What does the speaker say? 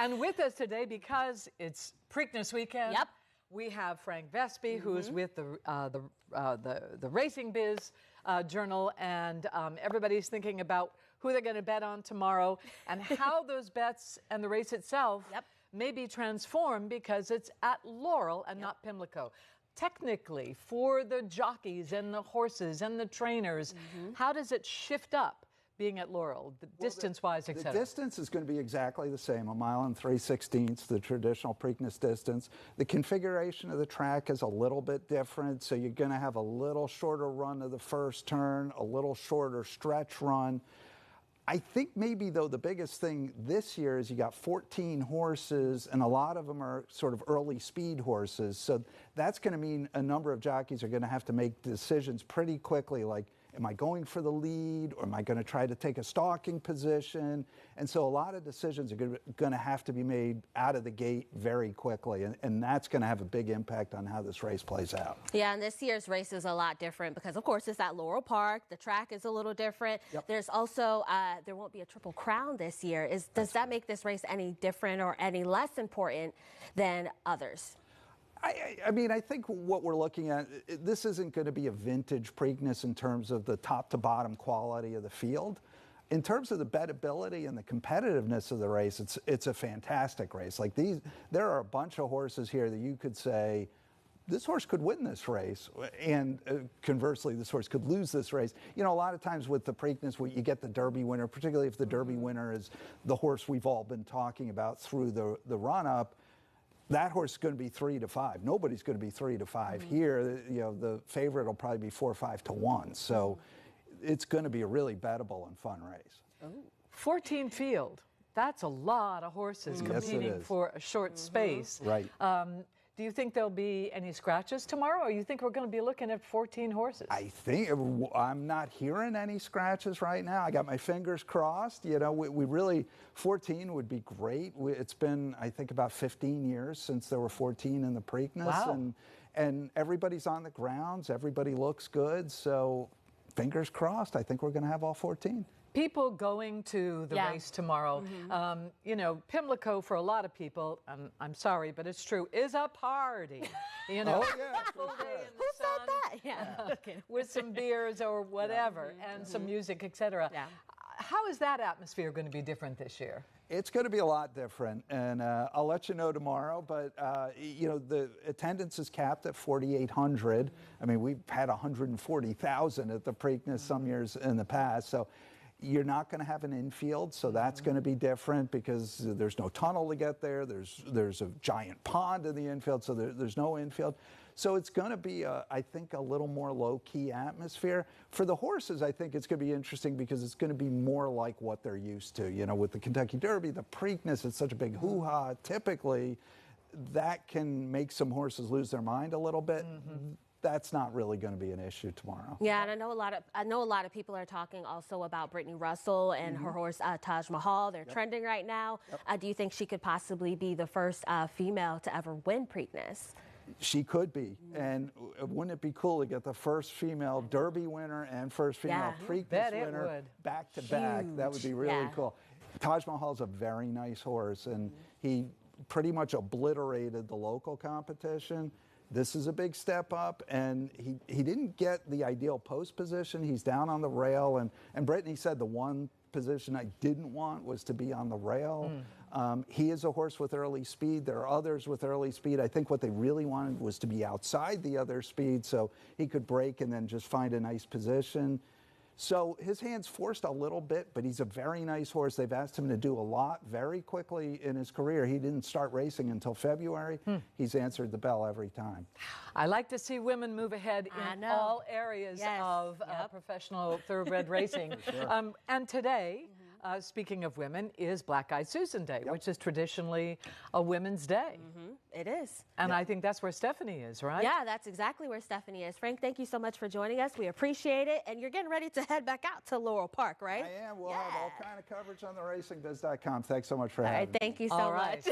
And with us today, because it's Preakness weekend, Yep. we have Frank Vespe, who is with the Racing Biz Journal, and everybody's thinking about who they're going to bet on tomorrow and how those bets and the race itself may be transformed because it's at Laurel and not Pimlico. Technically, for the jockeys and the horses and the trainers, how does it shift up being at Laurel, distance-wise, et cetera? The distance is going to be exactly the same, 1 mile and 3/16, the traditional Preakness distance. The configuration of the track is a little bit different, so you're going to have a little shorter run of the first turn, a little shorter stretch run. I think maybe, though, the biggest thing this year is you got 14 horses, and a lot of them are sort of early speed horses. So that's going to mean a number of jockeys are going to have to make decisions pretty quickly, like, am I going for the lead, or am I going to try to take a stalking position? And so a lot of decisions are going to have to be made out of the gate very quickly, and that's going to have a big impact on how this race plays out. Yeah, and this year's race is a lot different because, of course, it's at Laurel Park. The track is a little different. There's also, there won't be a Triple Crown this year. Does that make this race any different or any less important than others? I mean, I think what we're looking at, this isn't going to be a vintage Preakness in terms of the top to bottom quality of the field. In terms of the bettability and the competitiveness of the race, it's a fantastic race. Like there are a bunch of horses here that you could say, this horse could win this race, and conversely, this horse could lose this race. You know, a lot of times with the Preakness, you get the Derby winner, particularly if the Derby winner is the horse we've all been talking about through the run-up. That horse is going to be 3 to 5. Nobody's going to be 3 to 5 here. You know, the favorite will probably be 4 or 5 to 1. So it's going to be a really bettable and fun race. 14 field. That's a lot of horses competing for a short space. Right. Do you think there'll be any scratches tomorrow, or you think we're going to be looking at 14 horses? I think I'm not hearing any scratches right now. I got my fingers crossed. You know, we really, 14 would be great. It's been, I think, about 15 years since there were 14 in the Preakness. Wow. And everybody's on the grounds. Everybody looks good. So fingers crossed. I think we're going to have all 14. People going to the race tomorrow, you know, Pimlico for a lot of people, I'm sorry, but it's true, is a party. You know, full day in the sun, Yeah. with some beers or whatever, and some music, etc. How is that atmosphere going to be different this year? It's going to be a lot different, and I'll let you know tomorrow, but, you know, the attendance is capped at 4,800. I mean, we've had 140,000 at the Preakness some years in the past, so you're not going to have an infield, so that's going to be different because there's no tunnel to get there. There's a giant pond in the infield, so there's no infield. So it's going to be, I think, a little more low-key atmosphere. For the horses, I think it's going to be interesting because it's going to be more like what they're used to. You know, with the Kentucky Derby, the Preakness, it's such a big hoo-ha. Typically, that can make some horses lose their mind a little bit. That's not really going to be an issue tomorrow. Yeah, and I know a lot of people are talking also about Brittany Russell and her horse Taj Mahal. They're trending right now. Do you think she could possibly be the first female to ever win Preakness? She could be, and wouldn't it be cool to get the first female Derby winner and first female Preakness winner back to back? That would be really cool. Taj Mahal's a very nice horse, and he pretty much obliterated the local competition. This is a big step up, and he didn't get the ideal post position. He's down on the rail, and Brittany said the one position I didn't want was to be on the rail. He is a horse with early speed. There are others with early speed. I think what they really wanted was to be outside the other speed so he could break and then just find a nice position. So his hand's forced a little bit, but he's a very nice horse. They've asked him to do a lot very quickly in his career. He didn't start racing until February. He's answered the bell every time. I like to see women move ahead in all areas of professional thoroughbred racing. And today, speaking of women, is Black Eyed Susan Day, which is traditionally a women's day. It is. And I think that's where Stephanie is, right? Yeah, that's exactly where Stephanie is. Frank, thank you so much for joining us. We appreciate it. And you're getting ready to head back out to Laurel Park, right? I am. We'll have all kind of coverage on the racingbiz.com. Thanks so much for having me. Thank you so much.